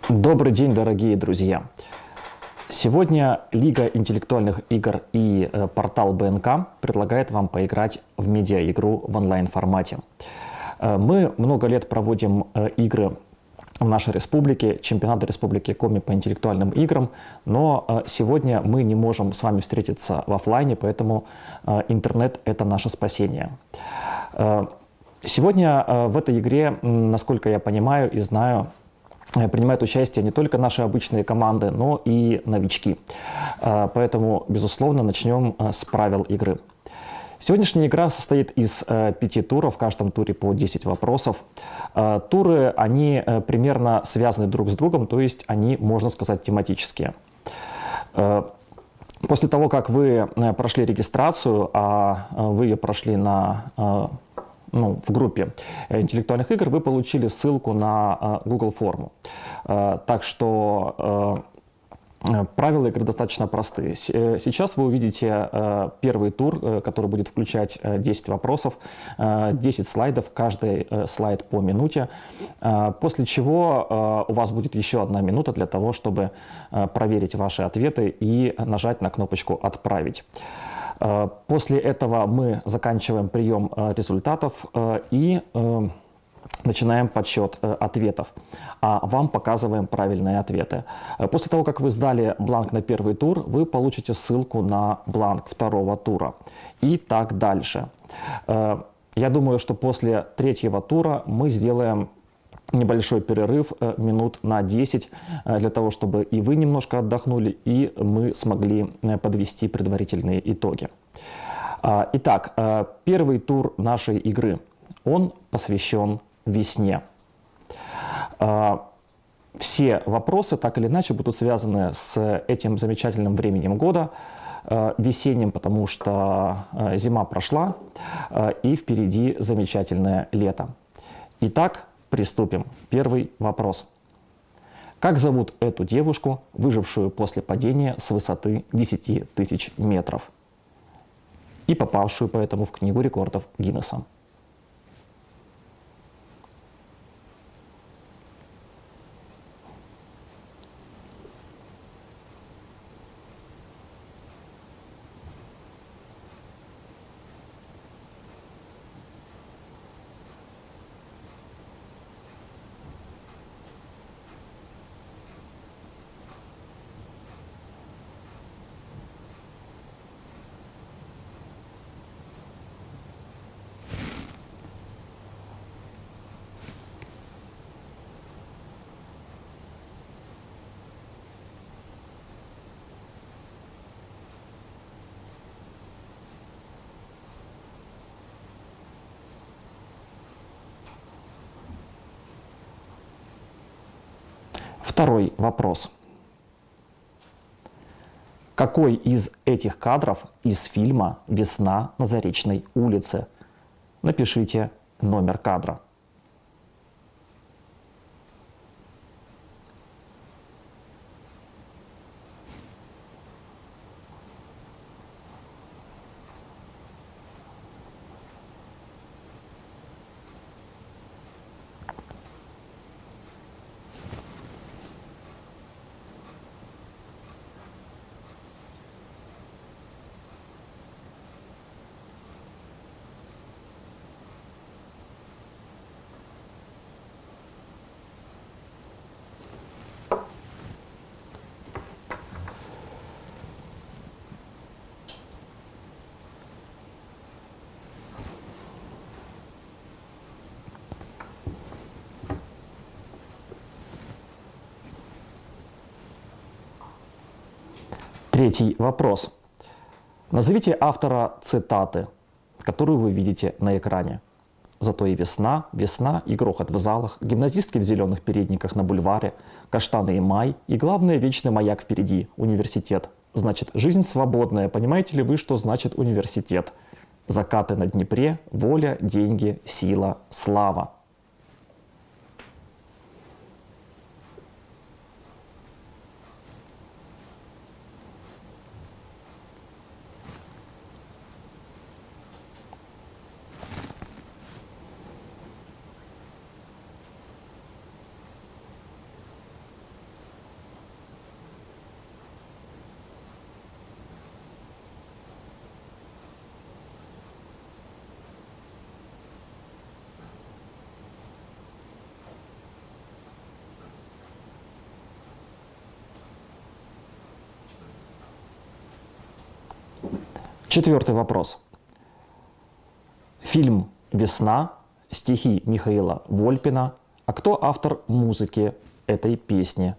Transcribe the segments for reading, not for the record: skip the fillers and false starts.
Добрый день, дорогие друзья! Сегодня Лига интеллектуальных игр и портал БНК предлагает вам поиграть в медиаигру в онлайн-формате. Мы много лет проводим игры в нашей республике, чемпионаты республики Коми по интеллектуальным играм, но сегодня мы не можем с вами встретиться в офлайне, поэтому интернет – это наше спасение. Сегодня в этой игре, насколько я понимаю и знаю, принимают участие не только наши обычные команды, но и новички. Поэтому, безусловно, начнем с правил игры. Сегодняшняя игра состоит из 5 туров, в каждом туре по 10 вопросов. Туры, они примерно связаны друг с другом, то есть они, можно сказать, тематические. После того, как вы прошли регистрацию, а вы ее прошли в группе интеллектуальных игр, вы получили ссылку на Google форму. Так что правила игры достаточно простые. Сейчас вы увидите первый тур, который будет включать 10 вопросов, 10 слайдов, каждый слайд по минуте, после чего у вас будет еще 1 минута для того, чтобы проверить ваши ответы и нажать на кнопочку «Отправить». После этого мы заканчиваем прием результатов и начинаем подсчет ответов, а вам показываем правильные ответы. После того, как вы сдали бланк на первый тур, вы получите ссылку на бланк второго тура и так дальше. Я думаю, что после третьего тура мы сделаем небольшой перерыв минут на 10 для того, чтобы и вы немножко отдохнули, и мы смогли подвести предварительные итоги. Итак, первый тур нашей игры, он посвящен весне. Все вопросы так или иначе будут связаны с этим замечательным временем года, весенним, потому что зима прошла, и впереди замечательное лето. Итак, приступим. Первый вопрос. Как зовут эту девушку, выжившую после падения с высоты 10 тысяч метров и попавшую поэтому в Книгу рекордов Гиннесса? Второй вопрос. Какой из этих кадров из фильма «Весна на Заречной улице»? Напишите номер кадра. Третий вопрос. Назовите автора цитаты, которую вы видите на экране. «Зато и весна, весна и грохот в залах, гимназистки в зеленых передниках на бульваре, каштаны и май, и главное, вечный маяк впереди, университет. Значит, жизнь свободная, понимаете ли вы, что значит университет? Закаты на Днепре, воля, деньги, сила, слава». Четвертый вопрос. Фильм «Весна», стихи Михаила Вольпина. А кто автор музыки этой песни?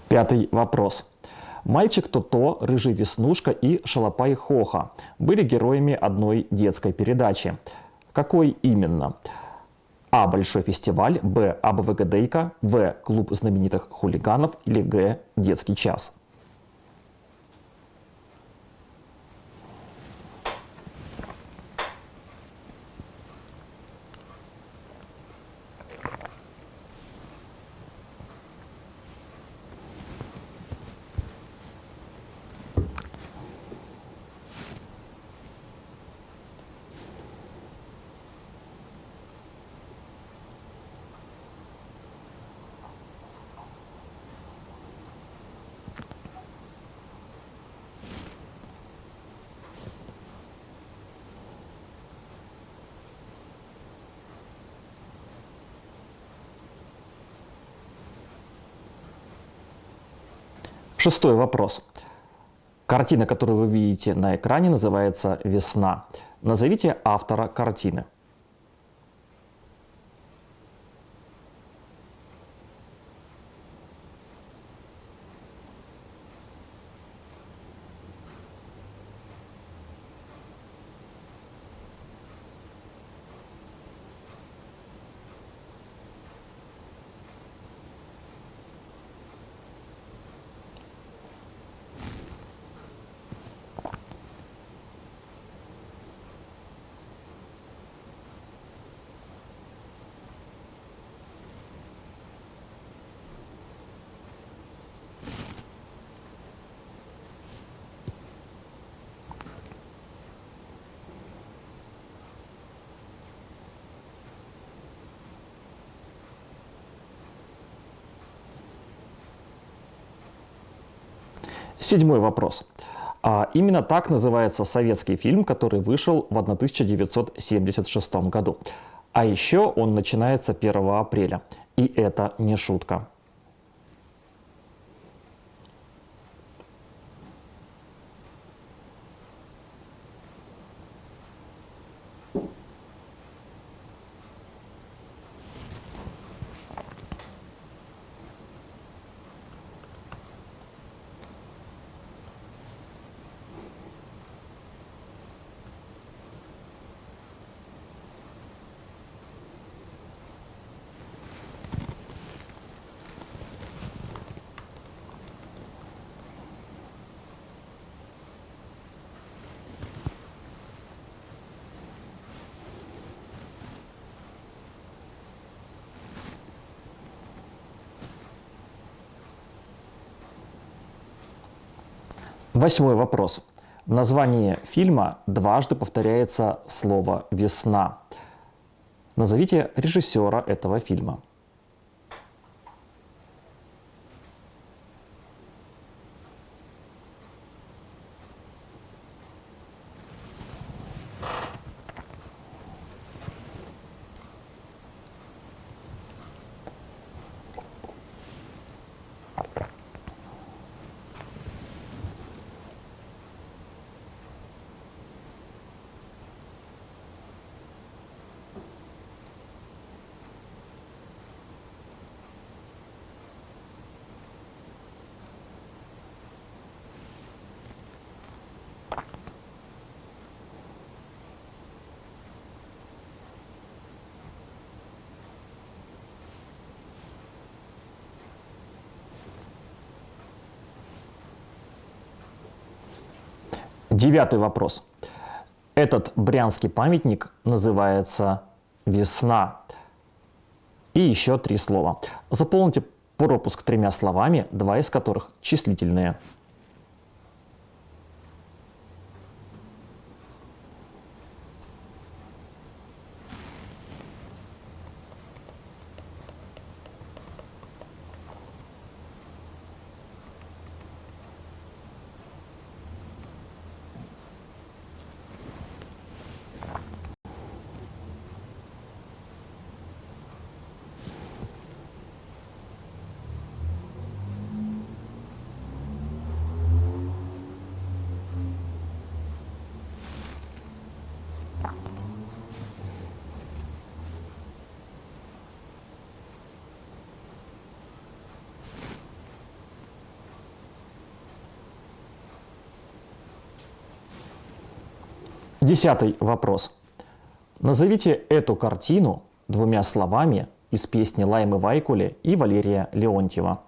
Пятый вопрос. Мальчик То-То, Рыжий Веснушка и Шалопай Хоха были героями одной детской передачи. Какой именно? А. Большой фестиваль, Б. АБВГДейка, В. Клуб знаменитых хулиганов или Г. Детский час. Шестой вопрос. Картина, которую вы видите на экране, называется «Весна». Назовите автора картины. Седьмой вопрос. Именно так называется советский фильм, который вышел в 1976 году. А еще он начинается 1 апреля. И это не шутка. Восьмой вопрос. В названии фильма дважды повторяется слово «весна». Назовите режиссера этого фильма. 9 вопрос. Этот брянский памятник называется «Весна». И еще 3 слова. Заполните пропуск 3 словами, 2 из которых числительные. Десятый вопрос. Назовите эту картину 2 словами из песни Лаймы Вайкуле и Валерия Леонтьева.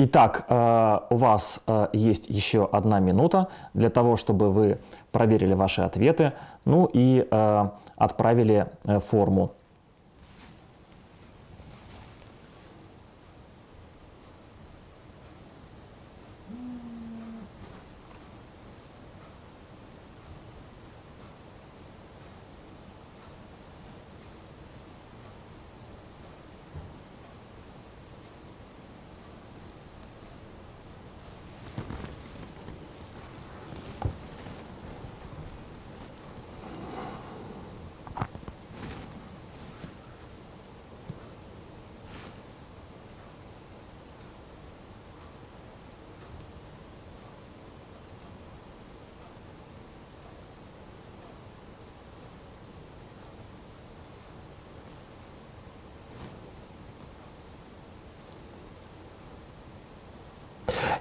Итак, у вас есть еще 1 минута для того, чтобы вы проверили ваши ответы, ну и отправили форму.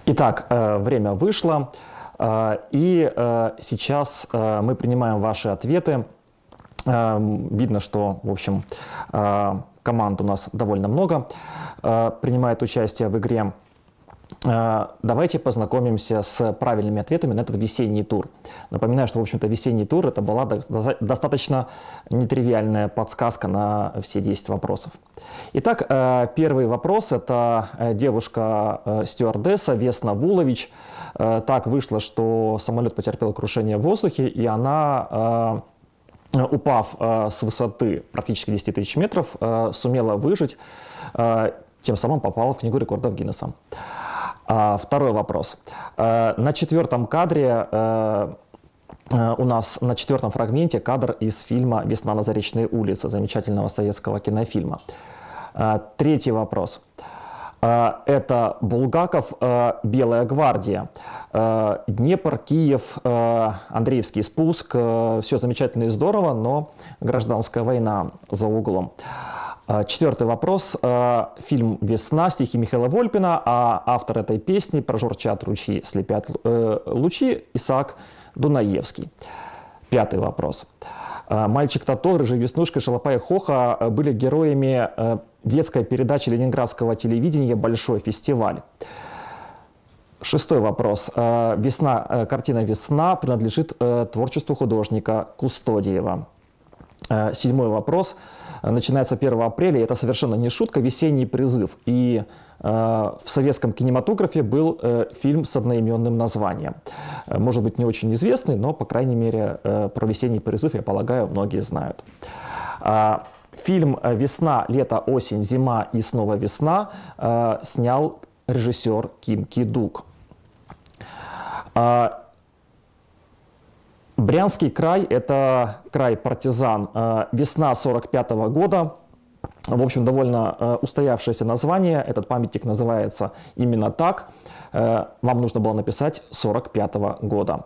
Итак, время вышло, и сейчас мы принимаем ваши ответы. Видно, что, в общем, команд у нас довольно много принимает участие в игре. Давайте познакомимся с правильными ответами на этот весенний тур. Напоминаю, что, в общем-то, весенний тур – это была достаточно нетривиальная подсказка на все 10 вопросов. Итак, первый вопрос – это девушка-стюардесса Весна Вулович. Так вышло, что самолет потерпел крушение в воздухе, и она, упав с высоты практически 10 тысяч метров, сумела выжить, тем самым попала в Книгу рекордов Гиннесса. Второй вопрос. На 4-м кадре у нас на 4-м фрагменте кадр из фильма «Весна на Заречной улице», замечательного советского кинофильма. Третий вопрос. Это Булгаков, «Белая гвардия». Днепр, Киев, Андреевский спуск. Все замечательно и здорово, но гражданская война за углом. 4-й вопрос. Фильм «Весна», стихи Михаила Вольпина, а автор этой песни «Прожурчат ручьи, слепят лучи» Исаак Дунаевский. 5-й вопрос. Мальчик Тото, Рыжий Веснушка, Шалопай Хоха были героями детской передачи ленинградского телевидения «Большой фестиваль». 6-й вопрос. Картина «Весна» принадлежит творчеству художника Кустодиева. 7-й вопрос. Начинается 1 апреля, и это совершенно не шутка, весенний призыв. И в советском кинематографе был фильм с одноименным названием. Может быть, не очень известный, но, по крайней мере, про весенний призыв, я полагаю, многие знают. Фильм «Весна, лето, осень, зима и снова весна» снял режиссер Ким Ки-дук. Брянский край – это край партизан. Весна 1945 года. В общем, довольно устоявшееся название. Этот памятник называется именно так. Вам нужно было написать 1945 года.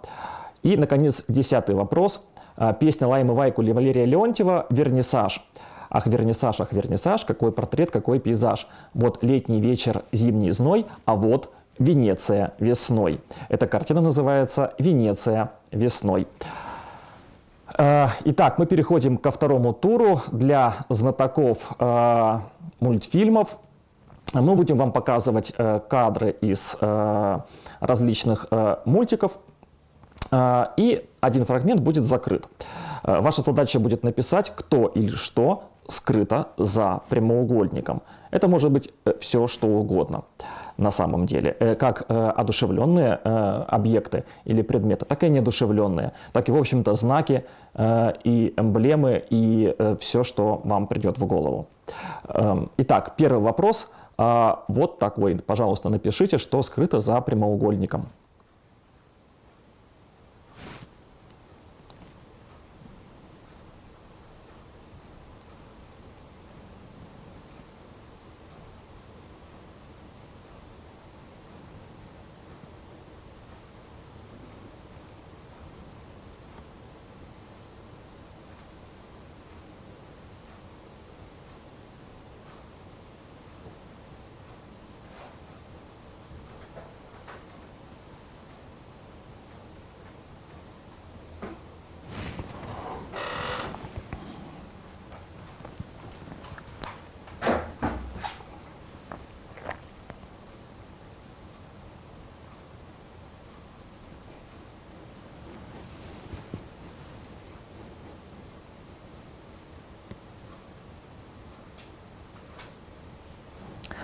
И, наконец, 10-й вопрос. Песня Лаймы Вайку или Валерия Леонтьева «Вернисаж». Ах, вернисаж, какой портрет, какой пейзаж. Вот летний вечер, зимний зной, а вот Венеция весной. Эта картина называется «Венеция весной». Итак, мы переходим ко второму туру. Для знатоков мультфильмов мы будем вам показывать кадры из различных мультиков. И один фрагмент будет закрыт. Ваша задача будет написать, кто или что скрыто за прямоугольником. Это может быть все, что угодно на самом деле. Как одушевленные объекты или предметы, так и неодушевленные, так и, в общем-то, знаки и эмблемы, и все, что вам придет в голову. Итак, первый вопрос вот такой. Пожалуйста, напишите, что скрыто за прямоугольником.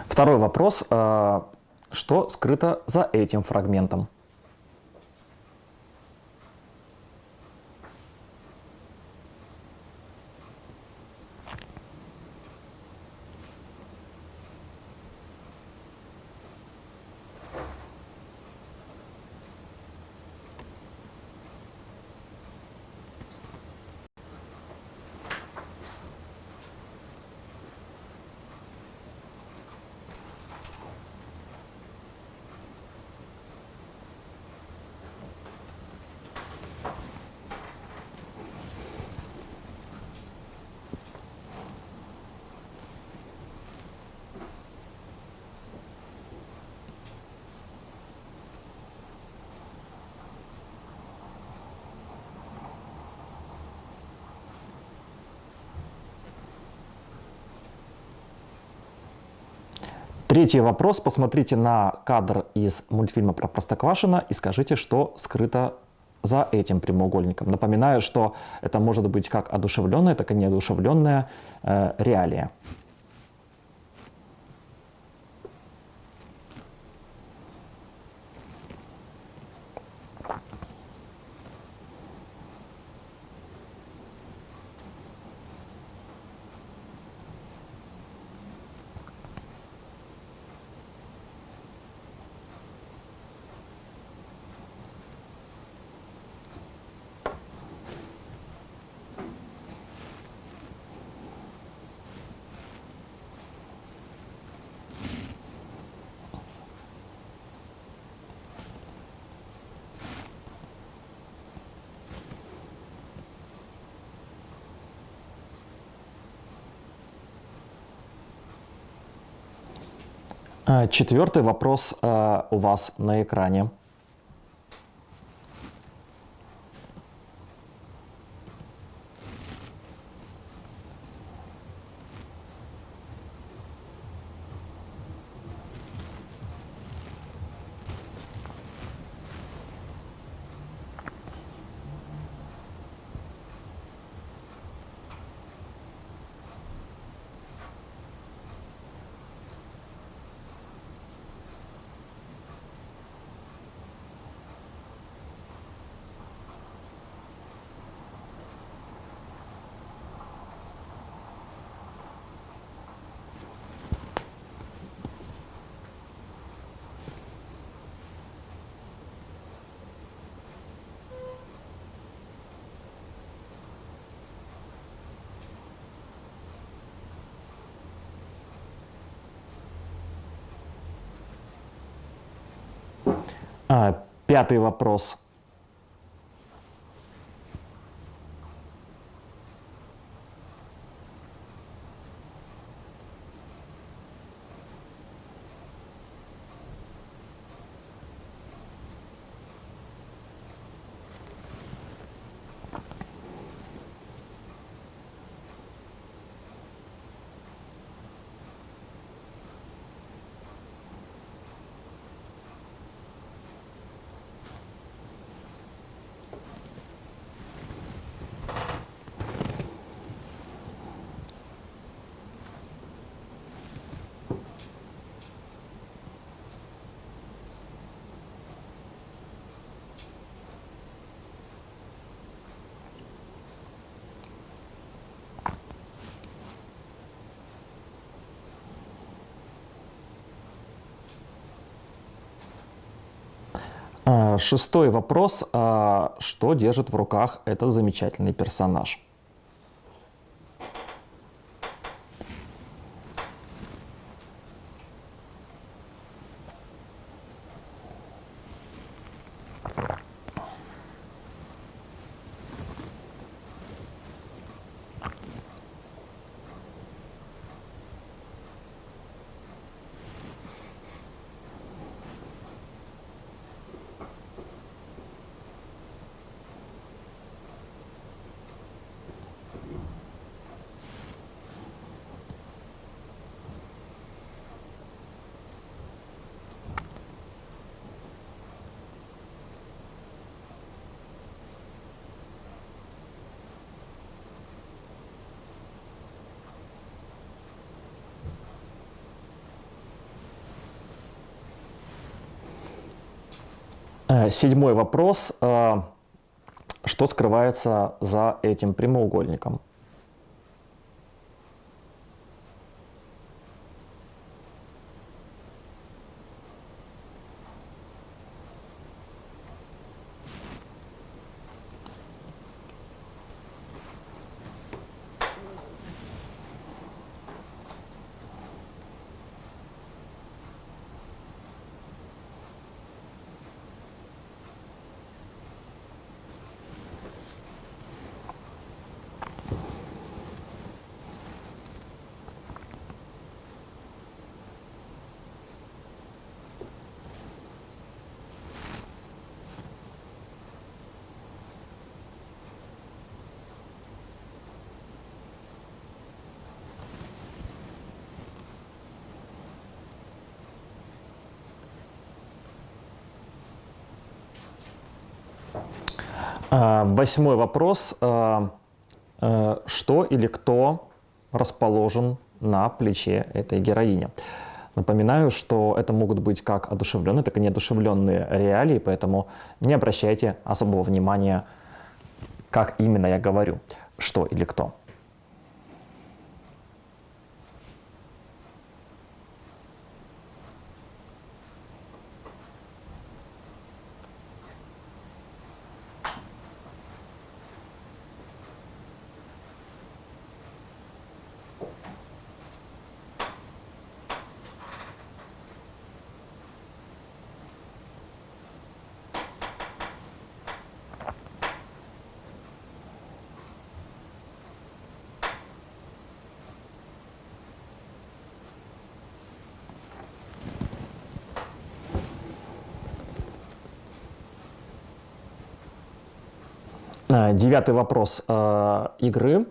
Второй вопрос. Что скрыто за этим фрагментом? Третий вопрос. Посмотрите на кадр из мультфильма про Простоквашино и скажите, что скрыто за этим прямоугольником. Напоминаю, что это может быть как одушевленная, так и неодушевленная реалия. Четвертый вопрос у вас на экране. Пятый вопрос. Шестой вопрос. Что держит в руках этот замечательный персонаж? Седьмой вопрос. Что скрывается за этим прямоугольником? Восьмой вопрос. Что или кто расположен на плече этой героини? Напоминаю, что это могут быть как одушевленные, так и неодушевленные реалии, поэтому не обращайте особого внимания, как именно я говорю, что или кто. Девятый вопрос игры.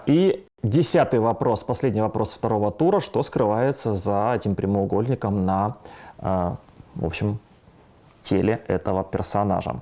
И десятый вопрос, последний вопрос второго тура. Что скрывается за этим прямоугольником на, в общем, теле этого персонажа?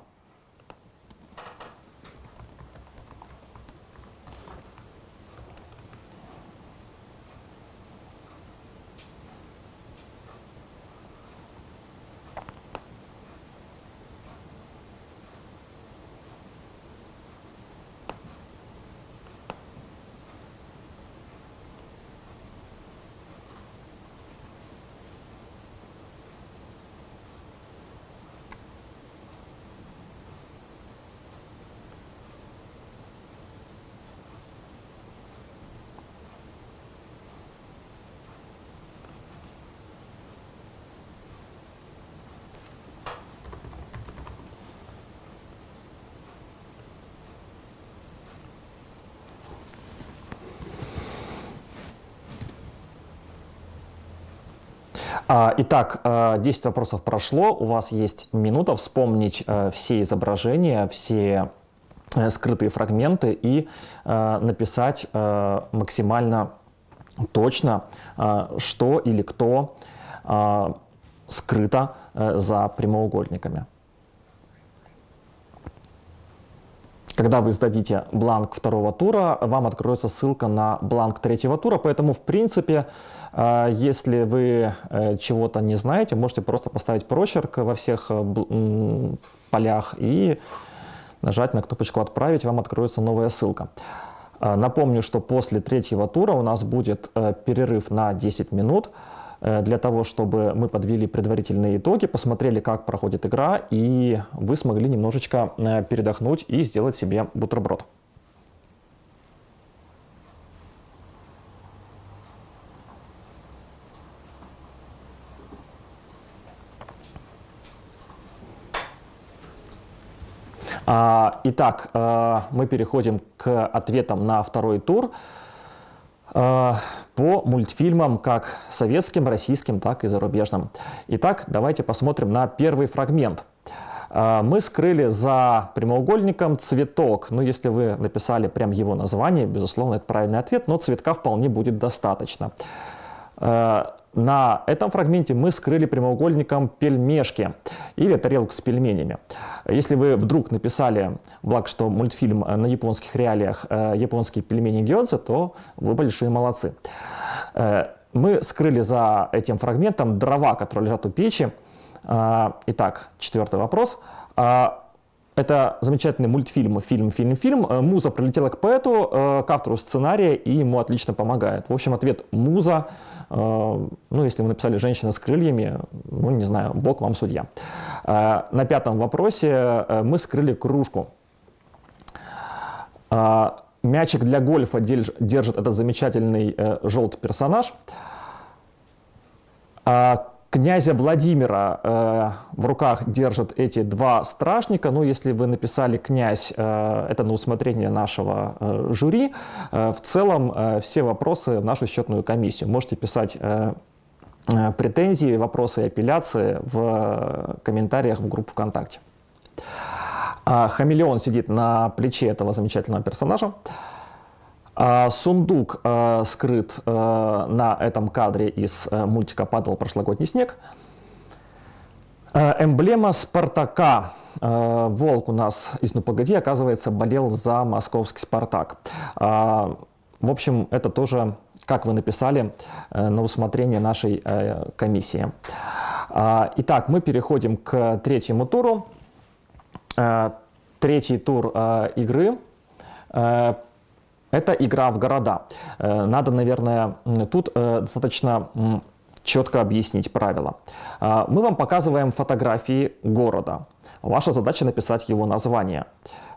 Итак, 10 вопросов прошло. У вас есть минута вспомнить все изображения, все скрытые фрагменты и написать максимально точно, что или кто скрыто за прямоугольниками. Когда вы сдадите бланк второго тура, вам откроется ссылка на бланк третьего тура, поэтому, в принципе, если вы чего-то не знаете, можете просто поставить прочерк во всех полях и нажать на кнопочку «Отправить», вам откроется новая ссылка. Напомню, что после третьего тура у нас будет перерыв на 10 минут для того, чтобы мы подвели предварительные итоги, посмотрели, как проходит игра, и вы смогли немножечко передохнуть и сделать себе бутерброд. Итак, мы переходим к ответам на второй тур по мультфильмам как советским, российским, так и зарубежным. Итак, давайте посмотрим на первый фрагмент. Мы скрыли за прямоугольником цветок. Ну, если вы написали прям его название, безусловно, это правильный ответ, но цветка вполне будет достаточно. На этом фрагменте мы скрыли прямоугольником пельмешки или тарелку с пельменями. Если вы вдруг написали, благо что мультфильм на японских реалиях «Японские пельмени гёдзе», то вы большие молодцы. Мы скрыли за этим фрагментом дрова, которые лежат у печи. Итак, четвертый вопрос. Это замечательный мультфильм, фильм. Муза прилетела к поэту, к автору сценария, и ему отлично помогает. В общем, ответ муза. Ну, если вы написали «Женщина с крыльями», ну, не знаю, бог вам судья. На пятом вопросе мы скрыли кружку. Мячик для гольфа держит этот замечательный желтый персонаж. Князя Владимира в руках держат эти два стражника. Ну, если вы написали «князь», это на усмотрение нашего жюри. В целом, все вопросы в нашу счетную комиссию. Можете писать претензии, вопросы и апелляции в комментариях в группу ВКонтакте. Хамелеон сидит на плече этого замечательного персонажа. Сундук скрыт на этом кадре из мультика «Падал прошлогодний снег». Эмблема «Спартака». Волк у нас из «Ну погоди», оказывается, болел за московский «Спартак». В общем, это тоже, как вы написали, на усмотрение нашей комиссии. Итак, мы переходим к третьему туру. Третий тур игры это игра в города. Надо, наверное, тут достаточно четко объяснить правила. Мы вам показываем фотографии города. Ваша задача написать его название.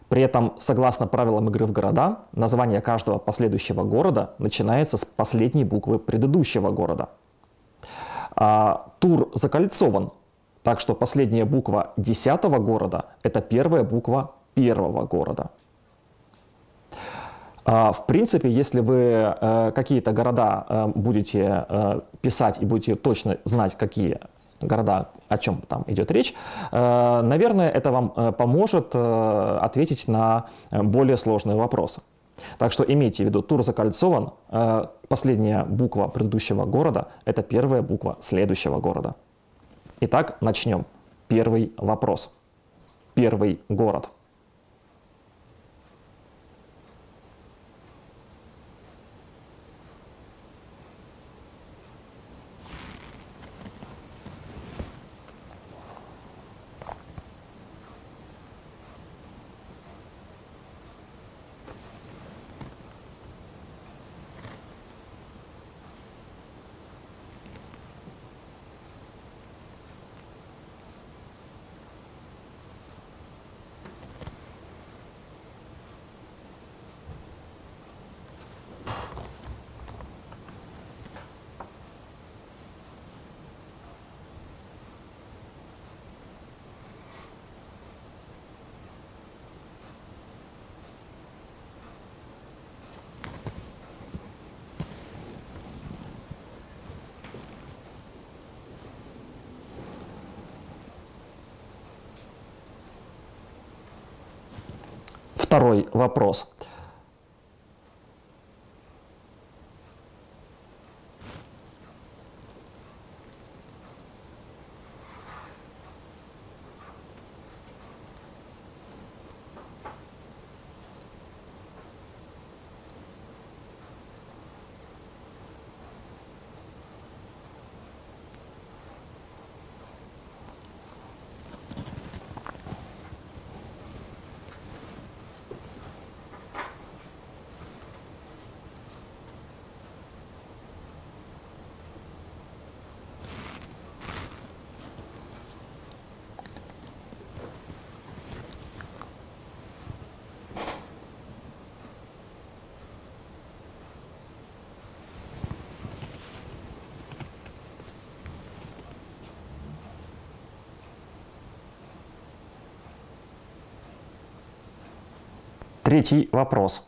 При этом, согласно правилам игры в города, название каждого последующего города начинается с последней буквы предыдущего города. Тур закольцован, так что последняя буква 10-го города – это первая буква первого города. В принципе, если вы какие-то города будете писать и будете точно знать, какие города, о чем там идет речь, наверное, это вам поможет ответить на более сложные вопросы. Так что имейте в виду, тур закольцован, последняя буква предыдущего города – это первая буква следующего города. Итак, начнем. Первый вопрос. Первый город. Второй вопрос. Третий вопрос.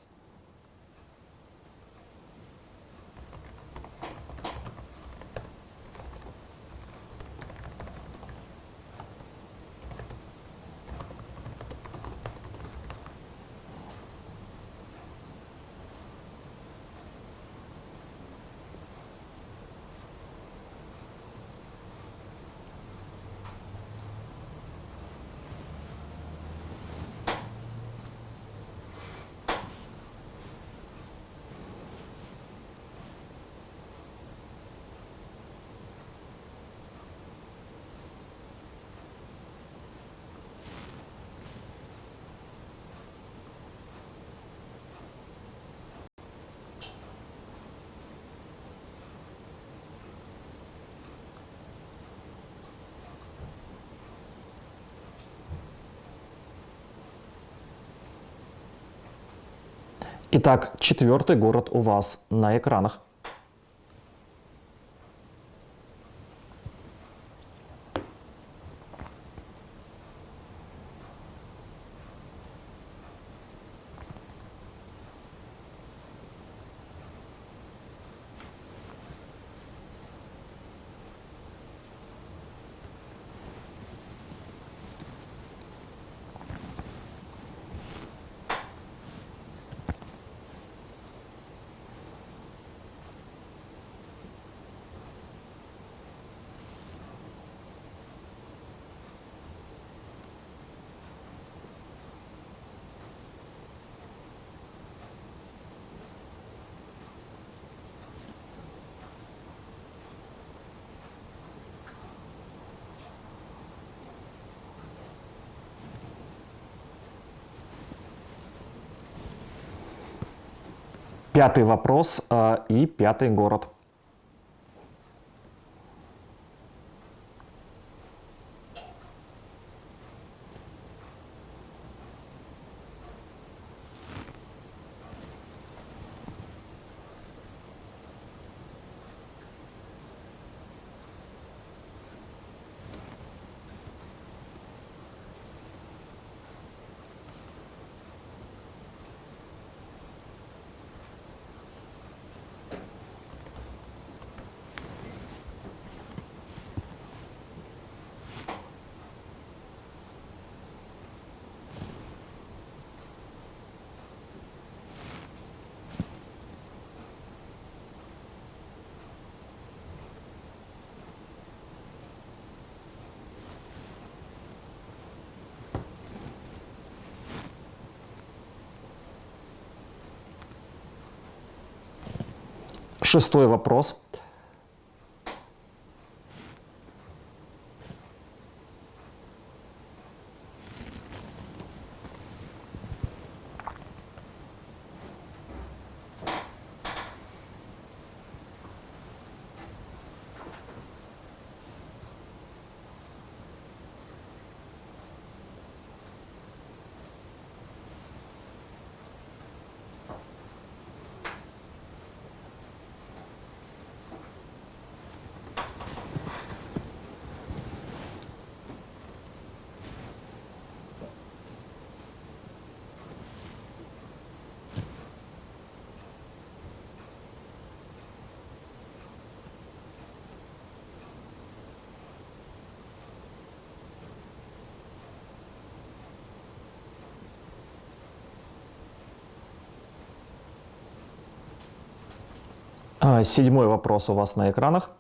Итак, четвертый город у вас на экранах. Пятый вопрос и пятый город. Шестой вопрос. Седьмой вопрос у вас на экранах.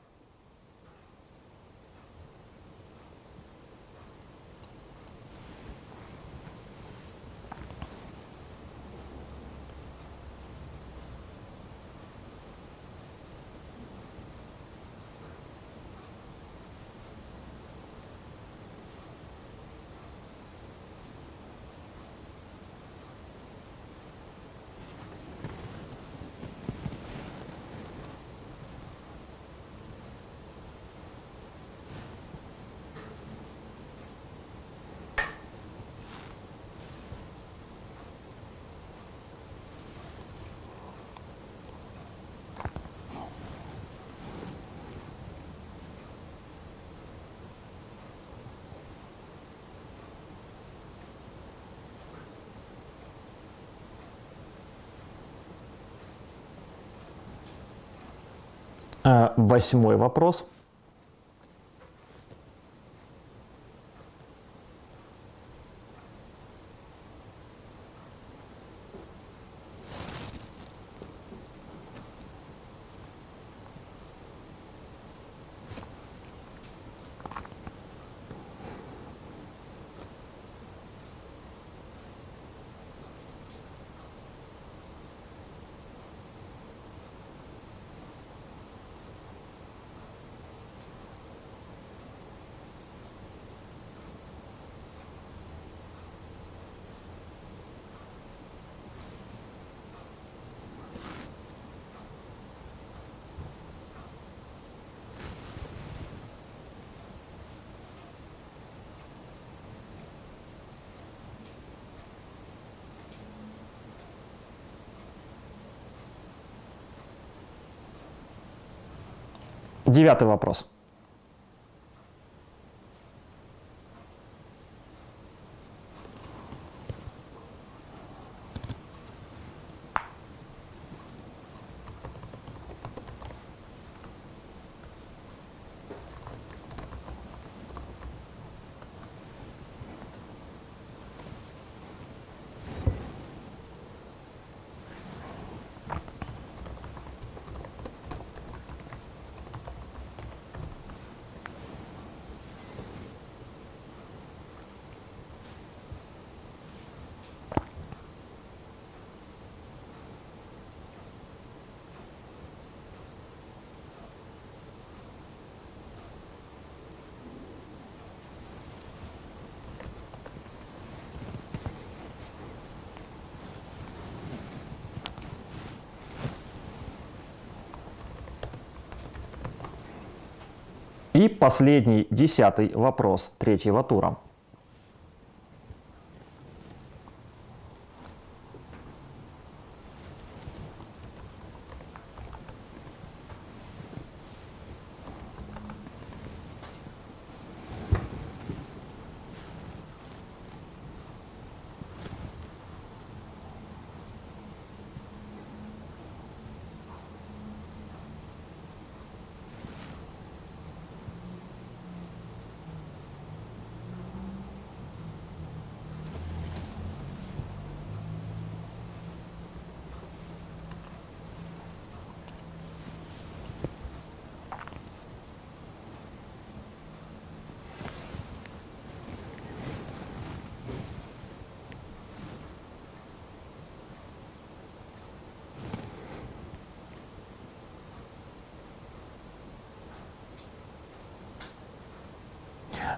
Восьмой вопрос. Девятый вопрос. И последний, десятый вопрос третьего тура.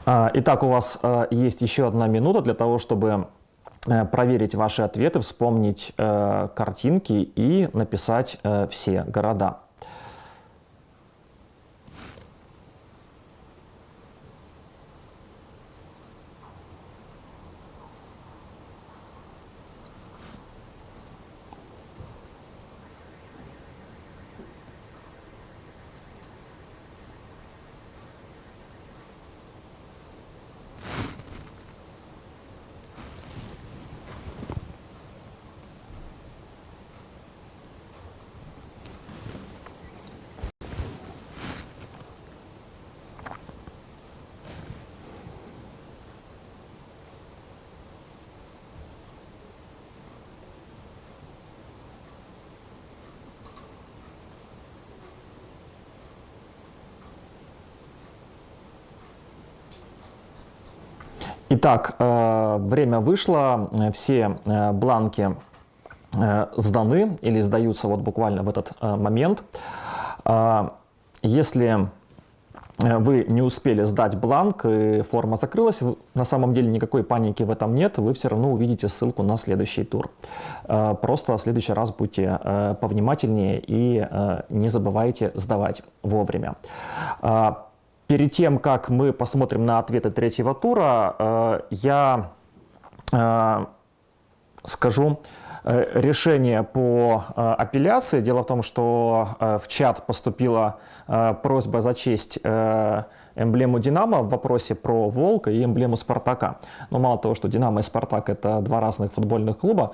Итак, у вас есть еще 1 минута для того, чтобы проверить ваши ответы, вспомнить картинки и написать все города. Итак, время вышло, все бланки сданы или сдаются вот буквально в этот момент. Если вы не успели сдать бланк и форма закрылась, на самом деле никакой паники в этом нет, вы все равно увидите ссылку на следующий тур. Просто в следующий раз будьте повнимательнее и не забывайте сдавать вовремя. Перед тем, как мы посмотрим на ответы третьего тура, я скажу решение по апелляции. Дело в том, что в чат поступила просьба зачесть эмблему «Динамо» в вопросе про «Волка» и эмблему «Спартака». Но мало того, что «Динамо» и «Спартак» — это два разных футбольных клуба,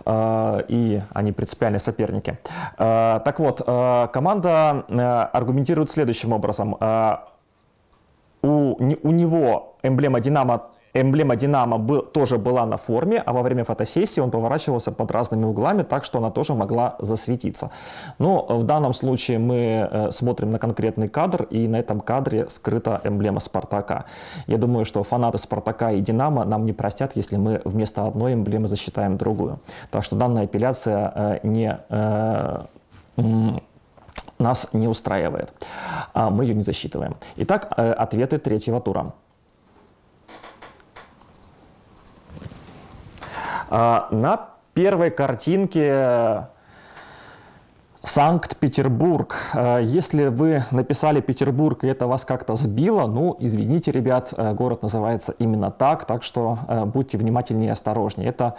и они принципиальные соперники. Так вот, команда аргументирует следующим образом. У него эмблема «Динамо» тоже была на форме, а во время фотосессии он поворачивался под разными углами, так что она тоже могла засветиться. Но в данном случае мы смотрим на конкретный кадр, и на этом кадре скрыта эмблема «Спартака». Я думаю, что фанаты «Спартака» и «Динамо» нам не простят, если мы вместо одной эмблемы засчитаем другую. Так что данная апелляция нас не устраивает. Мы ее не засчитываем. Итак, ответы третьего тура. На первой картинке Санкт-Петербург. Если вы написали Петербург и это вас как-то сбило, ну, извините, ребят, город называется именно так, так что будьте внимательнее и осторожнее. Это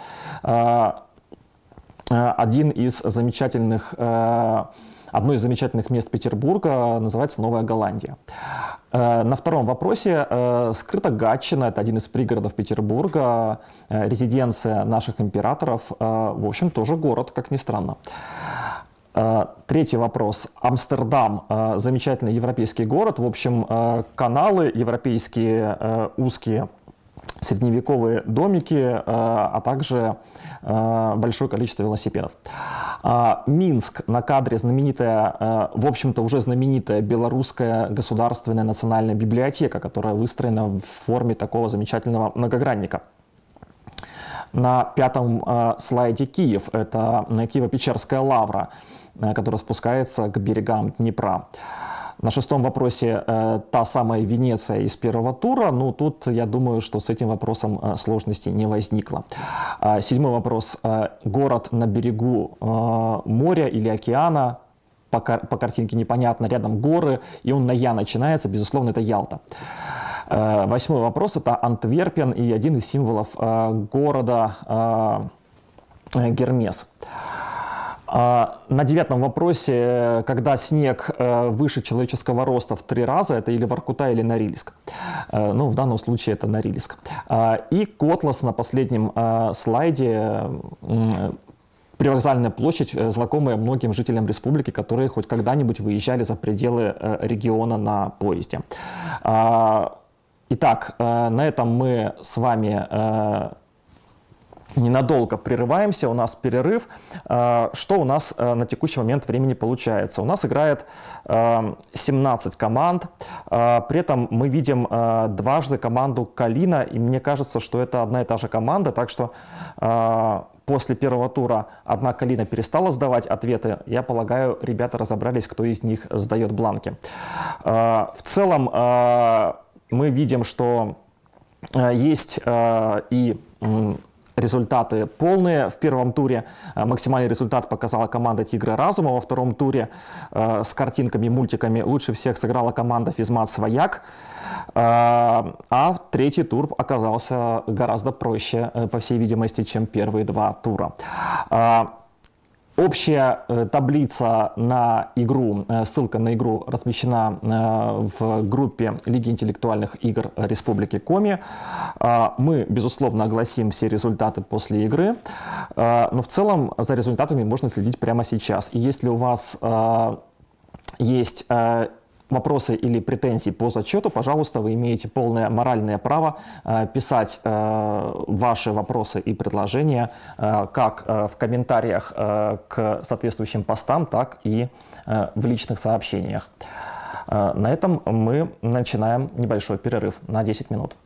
одно из замечательных мест Петербурга, называется Новая Голландия. На втором вопросе скрыта Гатчина, это один из пригородов Петербурга, резиденция наших императоров, в общем, тоже город, как ни странно. Третий вопрос. Амстердам, замечательный европейский город, в общем, каналы европейские, узкие, средневековые домики, а также большое количество велосипедов. Минск, на кадре знаменитая, в общем-то уже знаменитая белорусская государственная национальная библиотека, которая выстроена в форме такого замечательного многогранника. На пятом слайде Киев, это Киево-Печерская лавра, которая спускается к берегам Днепра. На шестом вопросе та самая Венеция из первого тура. Ну, тут, я думаю, что с этим вопросом сложностей не возникло. Седьмой вопрос. Город на берегу моря или океана. По картинке непонятно. Рядом горы, и он на «Я» начинается. Безусловно, это Ялта. Восьмой вопрос. Это Антверпен и один из символов города Гермес. На девятом вопросе, когда снег выше человеческого роста в 3 раза, это или Воркута, или Норильск. Ну, в данном случае это Норильск. И Котлас на последнем слайде. Привокзальная площадь, знакомая многим жителям республики, которые хоть когда-нибудь выезжали за пределы региона на поезде. Итак, на этом мы с вами ненадолго прерываемся, у нас перерыв. Что у нас на текущий момент времени получается? У нас играет 17 команд, при этом мы видим дважды команду Калина, и мне кажется, что это одна и та же команда, так что после первого тура одна Калина перестала сдавать ответы. Я полагаю, ребята разобрались, кто из них сдает бланки. В целом мы видим, что есть и результаты полные. В первом туре максимальный результат показала команда «Тигры разума». Во втором туре с картинками, мультиками лучше всех сыграла команда «Физмат Свояк». А третий тур оказался гораздо проще, по всей видимости, чем первые 2 тура. Общая таблица на игру, ссылка на игру размещена в группе Лиги интеллектуальных игр Республики Коми. Мы, безусловно, огласим все результаты после игры, но в целом за результатами можно следить прямо сейчас. И если у вас есть вопросы или претензии по зачету, пожалуйста, вы имеете полное моральное право писать ваши вопросы и предложения как в комментариях к соответствующим постам, так и в личных сообщениях. На этом мы начинаем небольшой перерыв на 10 минут.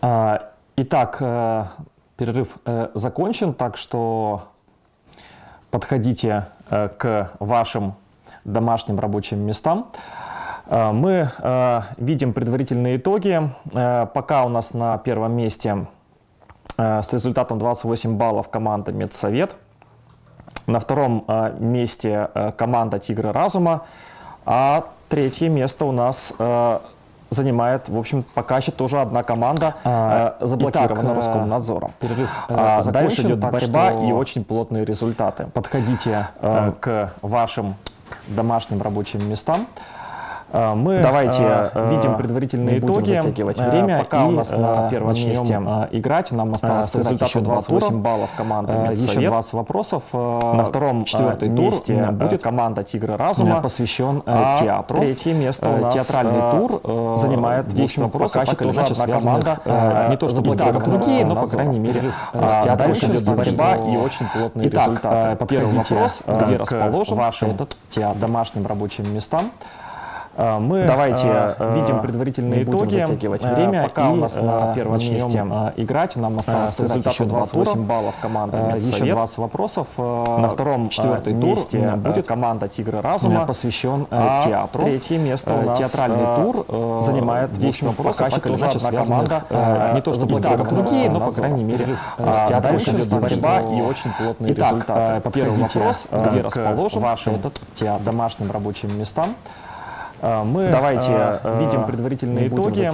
Итак, перерыв закончен, так что подходите к вашим домашним рабочим местам. Мы видим предварительные итоги. Пока у нас на первом месте с результатом 28 баллов команда Медсовет. На втором месте команда Тигры Разума. А третье место у нас занимает, в общем, пока еще тоже одна команда, заблокирована Роскомнадзором. Перерыв Дальше идет борьба что... и очень плотные результаты. Подходите к вашим домашним рабочим местам. Мы видим предварительные итоги. Время. Пока у нас на первом месте играть. Нам осталось с результатом 28 баллов команда Медсовет. Еще 20 вопросов. На втором месте будет команда Тигры Разума, посвящен театру. Третье место у нас театральный тур занимает 10 вопросов. Пока тоже одна команда, не то чтобы другие, но, по крайней мере, с театром идет борьба и очень плотные результаты. Первый вопрос, где расположен вашим домашним рабочим местам. Мы видим предварительные итоги. Время. Пока у нас на первом месте играть. Нам осталось с результатом 28 баллов команда Медсовет. Еще 20 вопросов. На втором месте будет команда Тигры Разума, посвящен театру. Третье место у нас театральный тур занимает 10 вопросов. Пока еще тоже одна команда, не то чтобы другие, но, по крайней мере, с театром идет борьба и очень плотные результаты. Первый вопрос, где расположен вашим домашним рабочим местам. Мы видим предварительные итоги.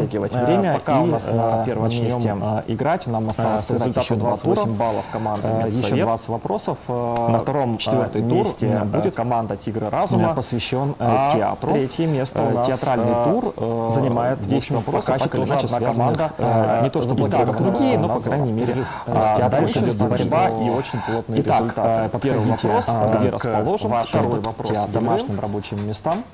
Время. Пока у нас на первом месте играть. Нам осталось с результатом 28 баллов команда Медсовет. Еще 20 вопросов. На втором месте будет команда Тигры Разума, посвящен театру. Третье место у нас театральный тур занимает 10 вопросов. Пока еще тоже одна команда, не то чтобы другие, но, по крайней мере, с театром идет борьба и очень плотные результаты. Первый вопрос, где расположен второй вопрос домашним рабочим местам.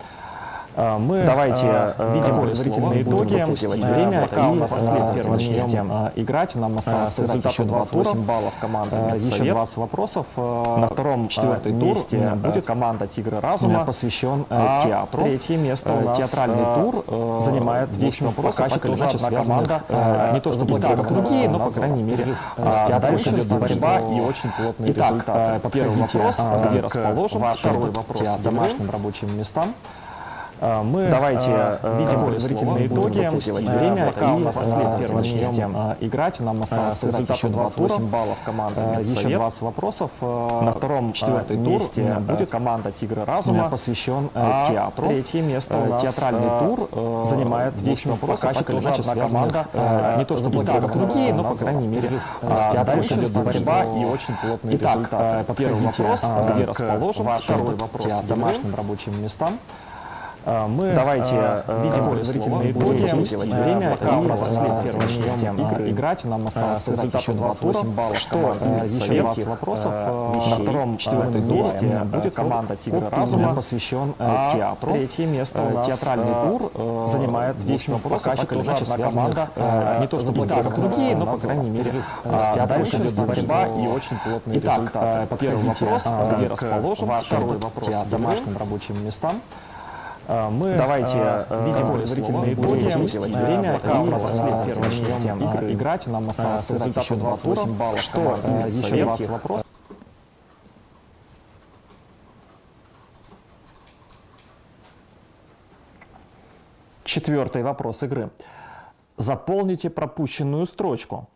Мы видим предварительные итоги. Время. Пока у нас на первом месте играть. Нам осталось с результатом 28 баллов команда Медсовет. Еще 20 вопросов. На втором месте будет команда Тигры Разума, посвящен театру. Третье место у нас театральный тур занимает 10 вопросов. Пока еще тоже одна команда, не то чтобы другие, но, по крайней мере, с театром идет борьба и очень плотные результаты. Первый вопрос, где расположен второй вопрос домашним рабочим местам. Мы видим предварительные итоги. Время. Пока у нас на первом месте играть. Нам осталось с результатом 28 баллов команда Медсовет. Еще 20 вопросов. На втором месте будет команда Тигры Разума, посвящен театру. Третье место у нас театральный тур занимает 10 вопросов. Пока еще тоже одна команда, не то чтобы другие, но, по крайней мере, с театром идет борьба и очень плотные результаты. Первый вопрос, где расположен второй вопрос домашним рабочим местам. Мы видим предварительные итоги. Время. Пока у нас на первом месте играть. Нам осталось с результатом 28 баллов команда Еще 20 Медсовет. вопросов. На втором месте будет команда Тигры Разума, посвящен театру. Третье место у нас театральный тур занимает 10 вопросов. Пока еще тоже одна команда, не то чтобы другие, но, по крайней мере, с театром идет борьба и очень плотные результаты. Первый вопрос, где расположен второй вопрос домашним рабочим местам. Мы видим предварительные итоги. Время. Пока у нас на первом месте играть. Нам осталось с результатом 28 баллов. Еще 20 вопросов. Четвертый вопрос игры. Заполните пропущенную строчку.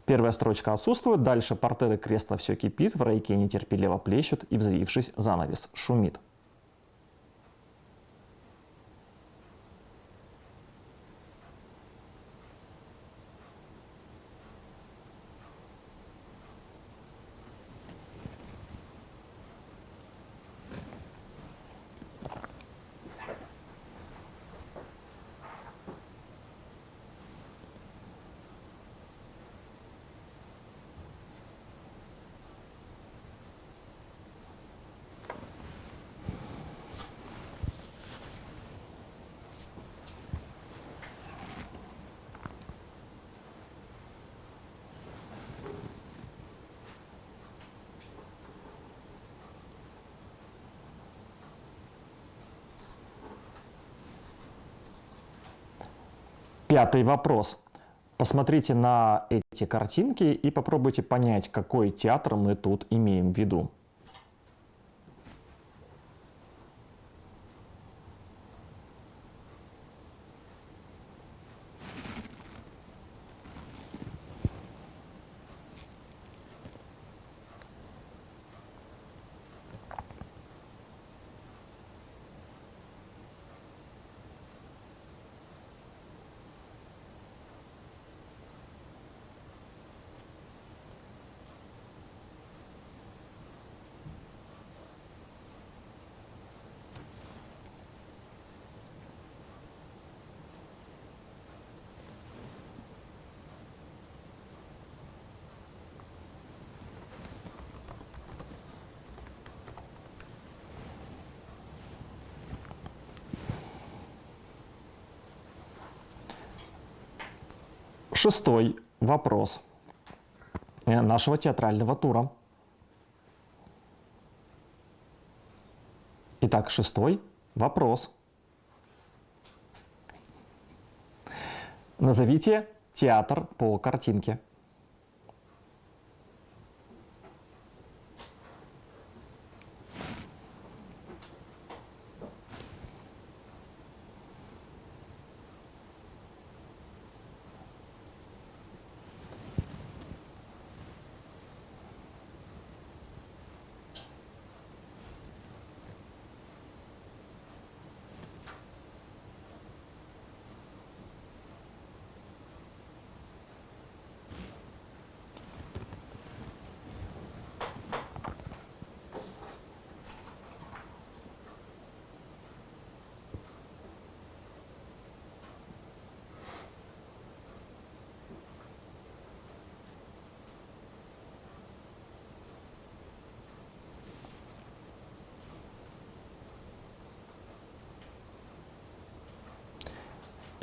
Первая строчка отсутствует, дальше портеры кресла все кипит, в райке нетерпеливо плещут и, взвившись, занавес шумит. Пятый вопрос. Посмотрите на эти картинки и попробуйте понять, какой театр мы тут имеем в виду. Шестой вопрос нашего театрального тура. Итак, шестой вопрос. Назовите театр по картинке.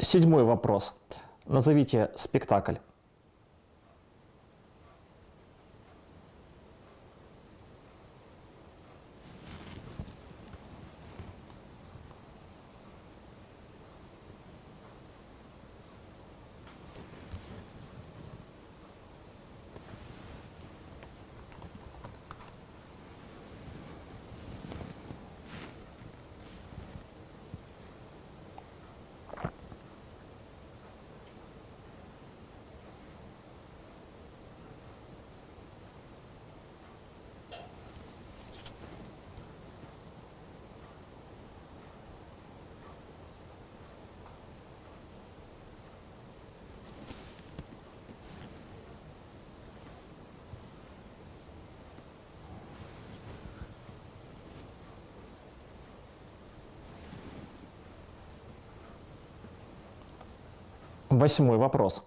Седьмой вопрос. Назовите спектакль. Восьмой вопрос.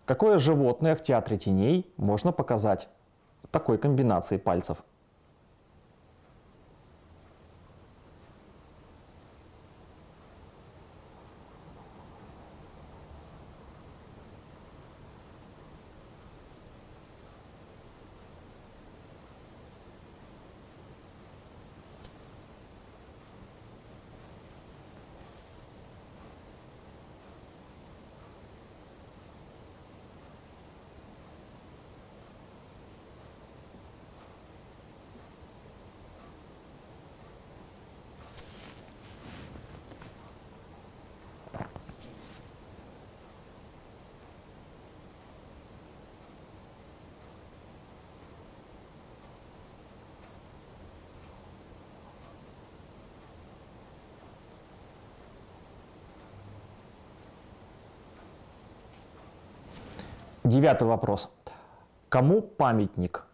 Какое животное в театре теней можно показать такой комбинацией пальцев? Девятый вопрос. Кому памятник?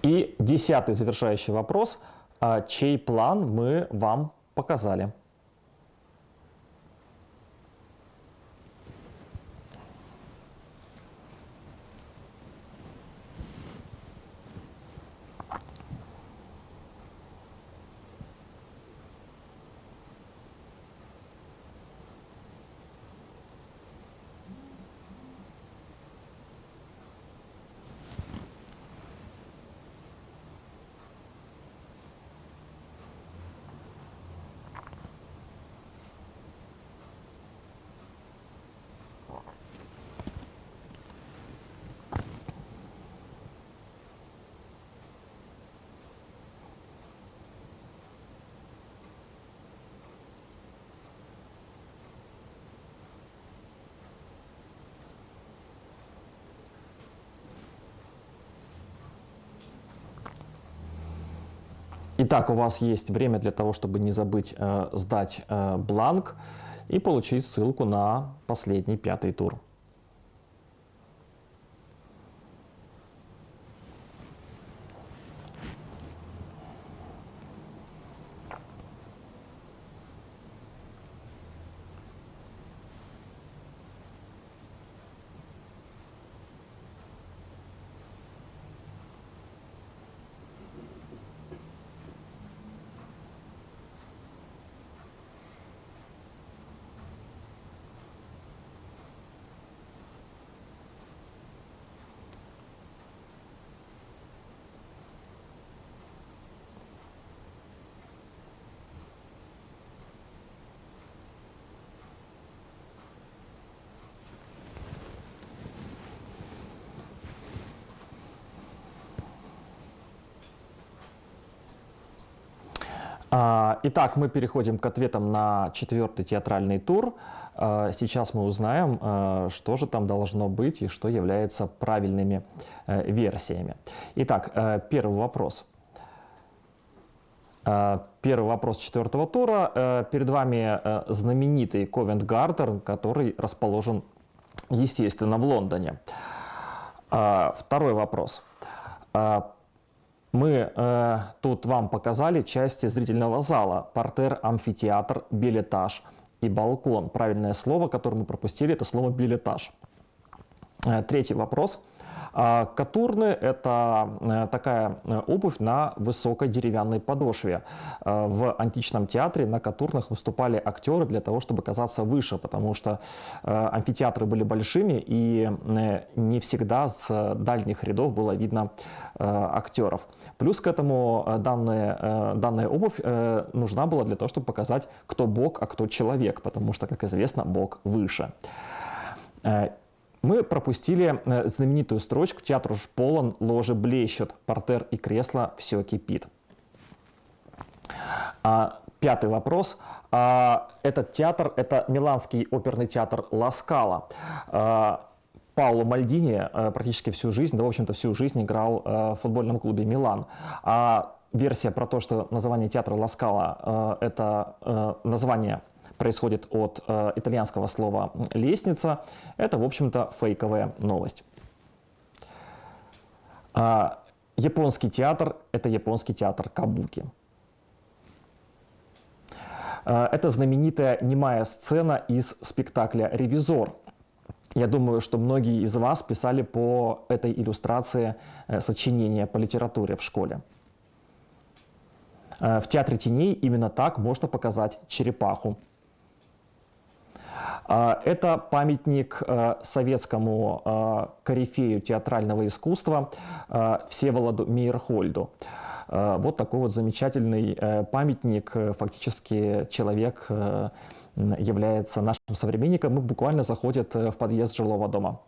И 10-й завершающий вопрос. Чей план мы вам показали? Итак, у вас есть время для того, чтобы не забыть сдать бланк и получить ссылку на последний 5-й тур. Итак, мы переходим к ответам на 4-й театральный тур. Сейчас мы узнаем, что же там должно быть и что является правильными версиями. Итак, первый вопрос. Первый вопрос 4-го тура. Перед вами знаменитый Ковент-Гарден, который расположен, естественно, в Лондоне. Второй вопрос. Мы тут вам показали части зрительного зала: партер, амфитеатр, билетаж и балкон. Правильное слово, которое мы пропустили, это слово билетаж. Третий вопрос. Катурны – это такая обувь на высокой деревянной подошве. В античном театре на катурнах выступали актеры для того, чтобы казаться выше, потому что амфитеатры были большими, и не всегда с дальних рядов было видно актеров. Плюс к этому данная обувь нужна была для того, чтобы показать, кто бог, а кто человек, потому что, как известно, бог выше. Мы пропустили знаменитую строчку: «Театр уж полон, ложи блещут, партер и кресло, все кипит». Пятый вопрос. Этот театр – это Миланский оперный театр Ла Скала. Паоло Мальдини практически всю жизнь, да, в общем-то, всю жизнь играл в футбольном клубе «Милан». Версия про то, что название театра Ла Скала – это название происходит от итальянского слова «лестница», это, в общем-то, фейковая новость. Японский театр – это японский театр кабуки. Это знаменитая немая сцена из спектакля «Ревизор». Я думаю, что многие из вас писали по этой иллюстрации сочинения по литературе в школе. В театре теней именно так можно показать черепаху. Это памятник советскому корифею театрального искусства Всеволоду Мейерхольду. Вот такой вот замечательный памятник. Фактически человек является нашим современником и буквально заходит в подъезд жилого дома.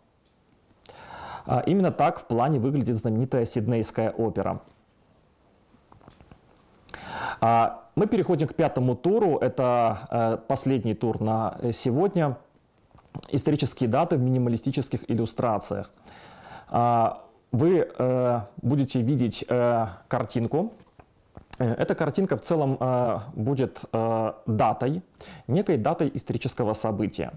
Именно так в плане выглядит знаменитая Сиднейская опера. Мы переходим к 5-му туру. Это последний тур на сегодня. Исторические даты в минималистических иллюстрациях. Вы будете видеть картинку. Эта картинка в целом будет датой, некой датой исторического события.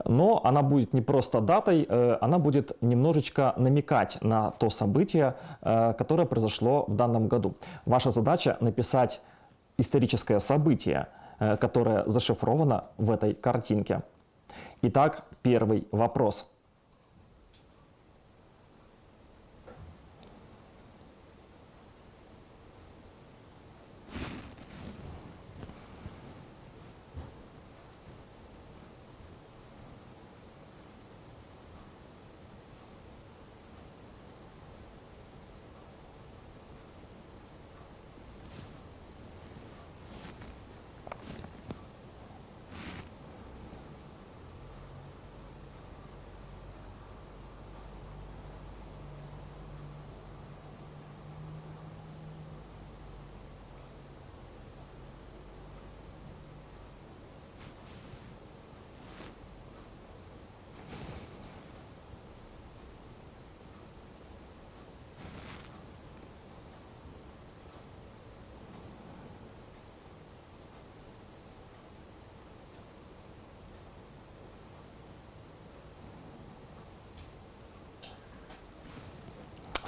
Но она будет не просто датой, она будет немножечко намекать на то событие, которое произошло в данном году. Ваша задача написать историческое событие, которое зашифровано в этой картинке. Итак, первый вопрос.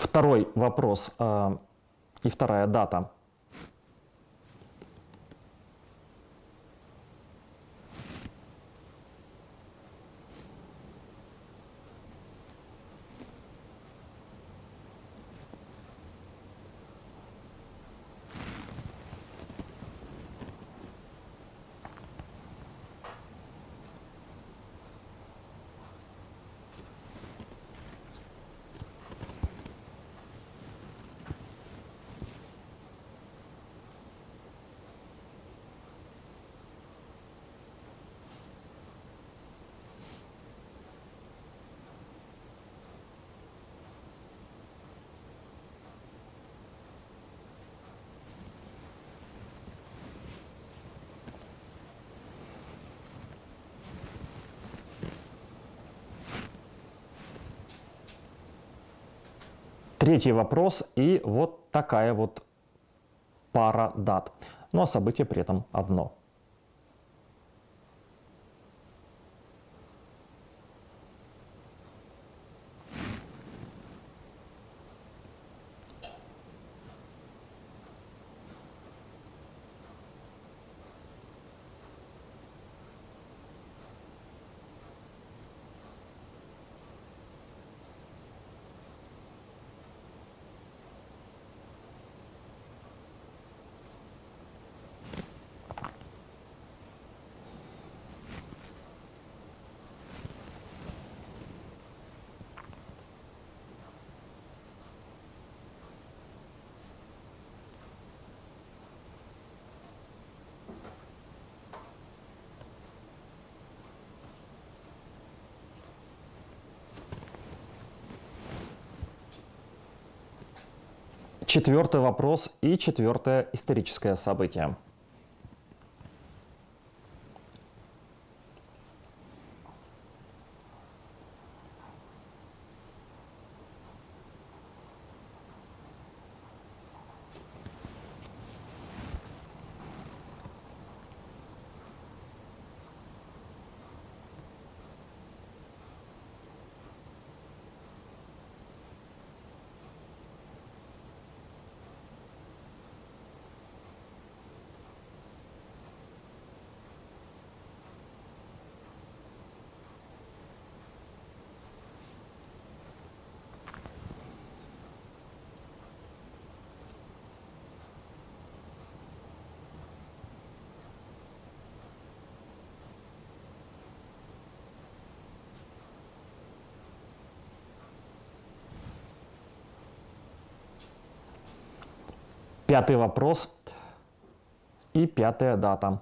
Второй вопрос и вторая дата. Третий вопрос и вот такая вот пара дат. Ну а событие при этом одно. Четвертый вопрос и четвертое историческое событие. Пятый вопрос и пятая дата.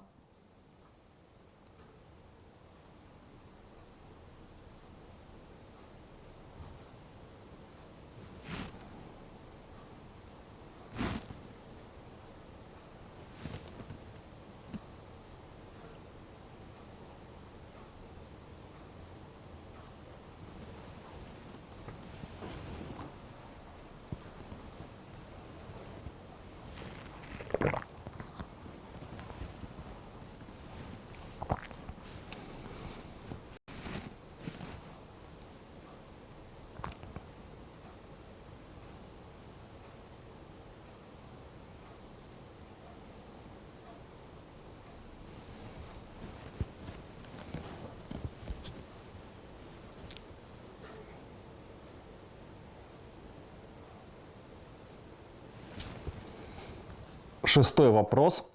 Шестой вопрос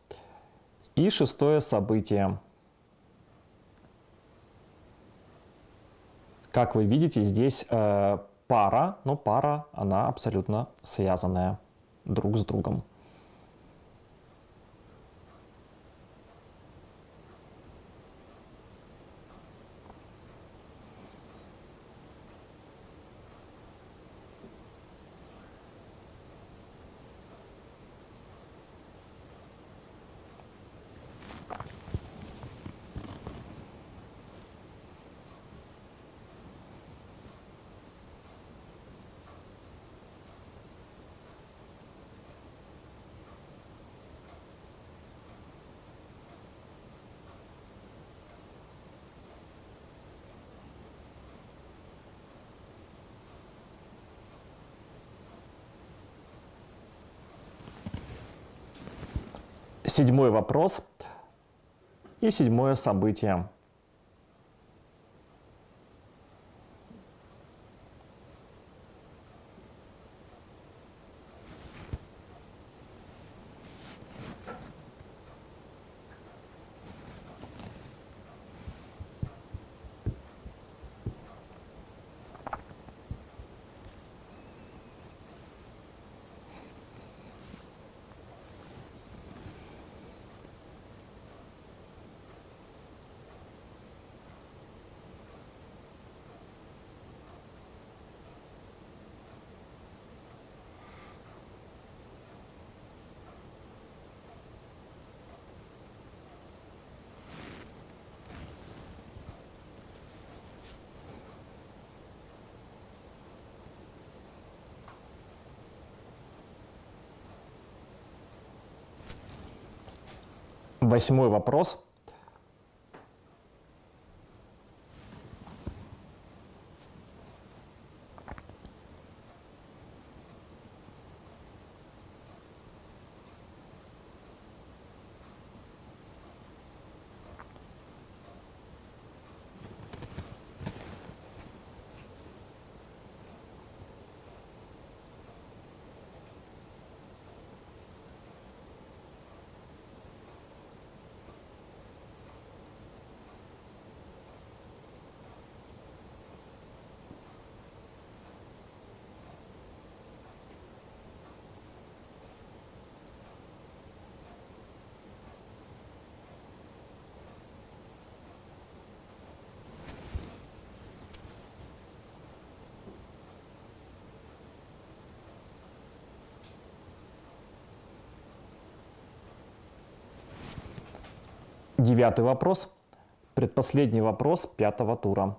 и шестое событие. Как вы видите, здесь пара, но пара, она абсолютно связанная друг с другом. Седьмой вопрос и седьмое событие. Восьмой вопрос. Девятый вопрос. Предпоследний вопрос пятого тура.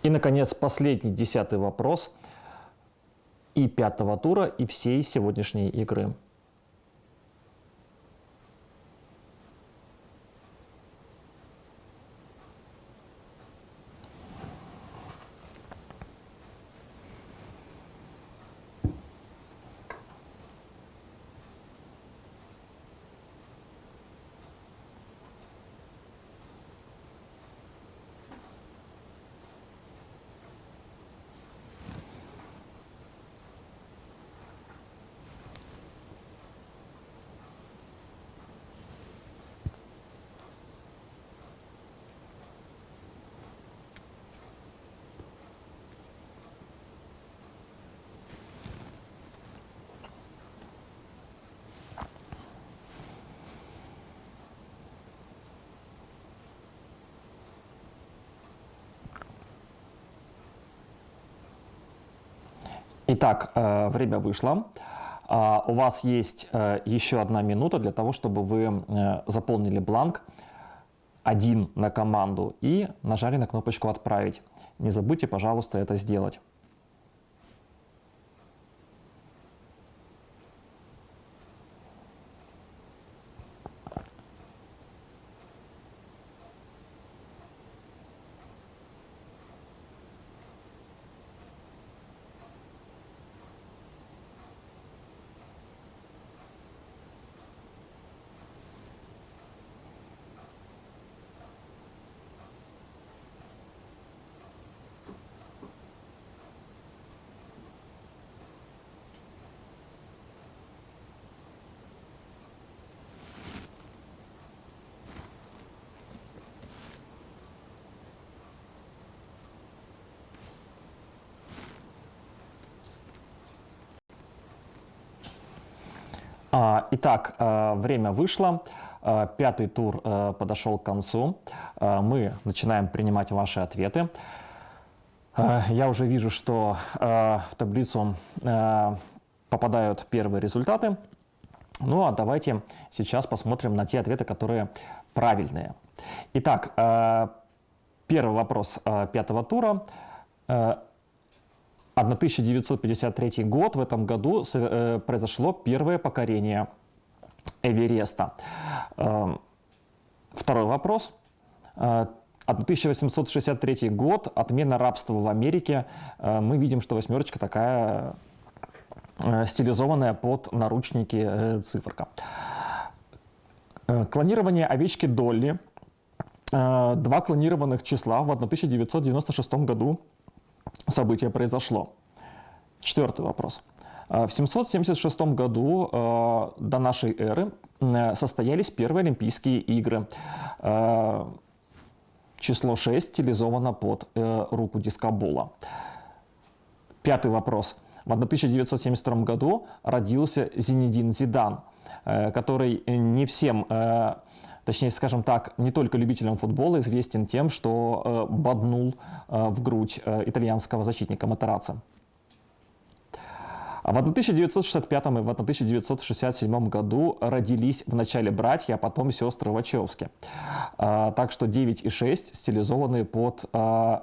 И, наконец, последний, десятый вопрос и пятого тура, и всей сегодняшней игры. Итак, время вышло. У вас есть еще 1 минута для того, чтобы вы заполнили бланк 1 на команду и нажали на кнопочку «Отправить». Не забудьте, пожалуйста, это сделать. Итак, время вышло, 5-й тур подошел к концу, мы начинаем принимать ваши ответы. Я уже вижу, что в таблицу попадают первые результаты. Ну а давайте сейчас посмотрим на те ответы, которые правильные. Итак, первый вопрос 5-го тура. 1953 год, в этом году произошло первое покорение Эвереста. Второй вопрос. 1863 год, отмена рабства в Америке. Мы видим, что 8 такая стилизованная под наручники циферка. Клонирование овечки Долли. 2 клонированных числа в 1996 году. Событие произошло. 4-й вопрос. В 776 году до нашей эры состоялись первые Олимпийские игры. Число 6 стилизовано под руку дискобола. 5-й вопрос. В 1972 году родился Зинедин Зидан, который не всем, точнее, скажем так, не только любителям футбола известен тем, что боднул в грудь итальянского защитника Матерацци. В 1965 и в 1967 году родились вначале братья, а потом сестры Вачовски. Так что 9 и 6 стилизованы под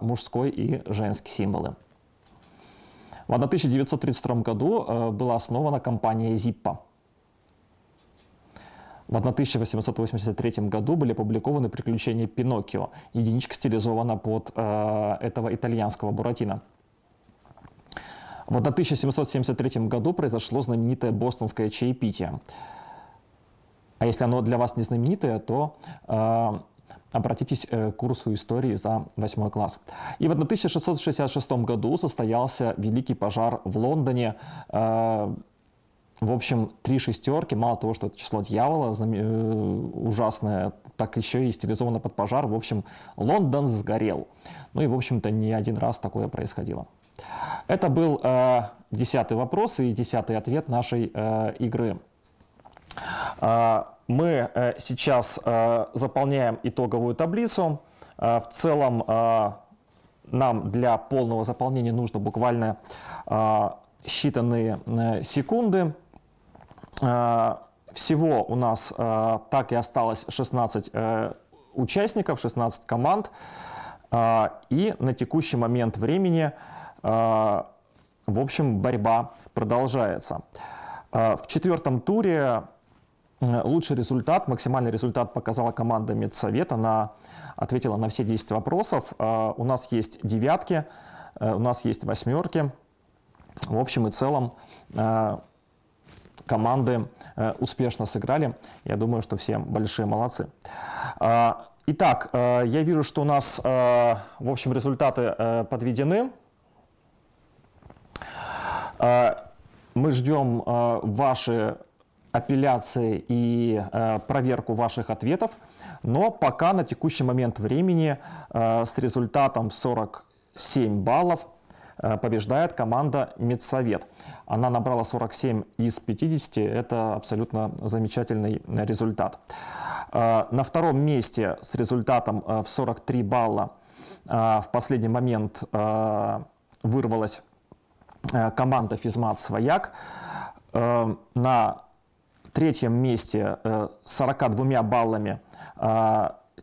мужской и женский символы. В 1932 году была основана компания Zippo. В 1883 году были опубликованы «Приключения Пиноккио». Единичка стилизована под этого итальянского Буратино. В 1773 году произошло знаменитое бостонское чаепитие. А если оно для вас не знаменитое, то обратитесь к курсу истории за 8 класс. И в 1666 году состоялся Великий пожар в Лондоне. В общем, 3 шестерки, мало того, что это число дьявола ужасное, так еще и стилизовано под пожар. В общем, Лондон сгорел. Ну и, в общем-то, не один раз такое происходило. Это был 10-й вопрос и 10-й ответ нашей игры. Мы сейчас заполняем итоговую таблицу. В целом, нам для полного заполнения нужно буквально считанные секунды. Всего у нас так и осталось 16 участников, 16 команд. И на текущий момент времени, в общем, борьба продолжается. В 4-м туре лучший результат, максимальный результат показала команда Медсовет. Она ответила на все 10 вопросов. У нас есть 9, у нас есть 8. В общем и целом команды успешно сыграли. Я думаю, что все большие молодцы. Итак, я вижу, что у нас, в общем, результаты подведены. Мы ждем ваши апелляции и проверку ваших ответов, но пока на текущий момент времени с результатом 47 баллов побеждает команда Медсовет. Она набрала 47 из 50, это абсолютно замечательный результат. На 2-м месте с результатом в 43 балла в последний момент вырвалась команда Физмат «Свояк». На третьем месте с 42 баллами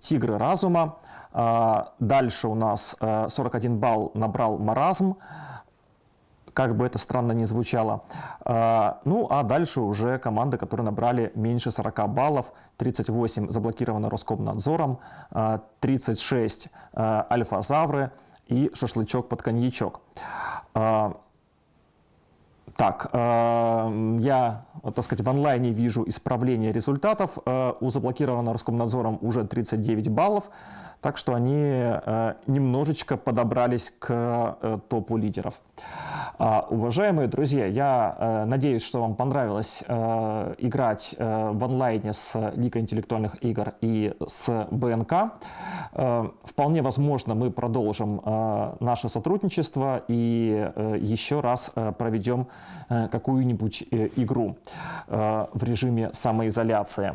«Тигры разума». Дальше у нас 41 балл набрал «Маразм». Как бы это странно ни звучало. Ну, а дальше уже команды, которые набрали меньше 40 баллов. 38 заблокировано Роскомнадзором, 36 «Альфа-Завры» и «Шашлычок под коньячок». Так, я, так сказать, в онлайне вижу исправление результатов. У заблокированного Роскомнадзором уже 39 баллов, так что они немножечко подобрались к топу лидеров. Уважаемые друзья, я надеюсь, что вам понравилось играть в онлайне с Лигой интеллектуальных игр и с БНК. Вполне возможно, мы продолжим наше сотрудничество и еще раз проведем какую-нибудь игру в режиме самоизоляции.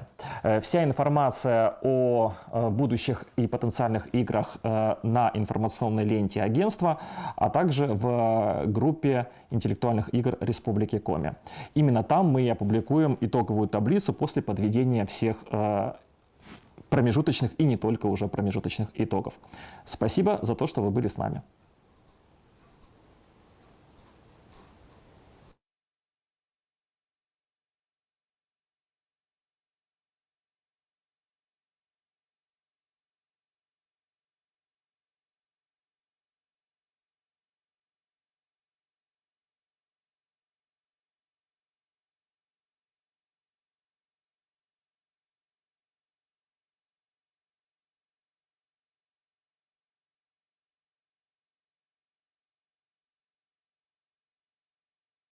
Вся информация о будущих и потенциальных играх на информационной ленте агентства, а также в группе интеллектуальных игр Республики Коми. Именно там мы и опубликуем итоговую таблицу после подведения всех промежуточных и не только уже промежуточных итогов. Спасибо за то, что вы были с нами.